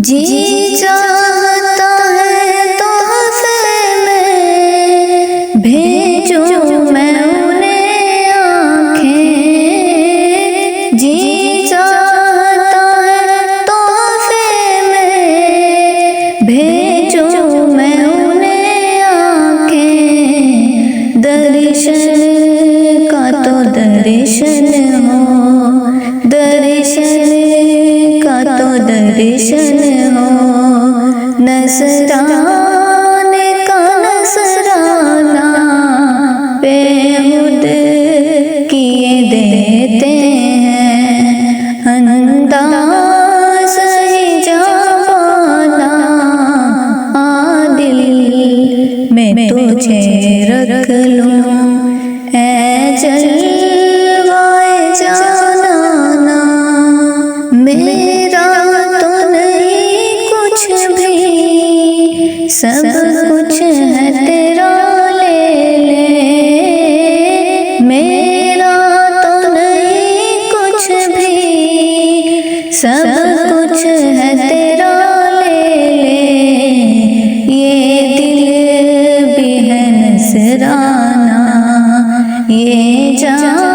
जी चाहता है तोहफे में भेजूं मैं उन्हें आँखें। जी चाहता है तोहफे में भेजूं मैं उन्हें आँखें। दर्शन का तो दर्शन हो, दर्शन का तो दर्शन हो, नजराने का नजराना बेहुद किए देते हैं। अंदाज़ ही जावाना आ दिल में तुझे रख लूं, ऐ जलवाए जाना। मेरा तो नहीं कुछ भी, सब कुछ है तेरा, ले ले। मेरा तो नहीं कुछ भी, सब कुछ है तेरा, ले ले। ये दिल भी है नजराना, ये जान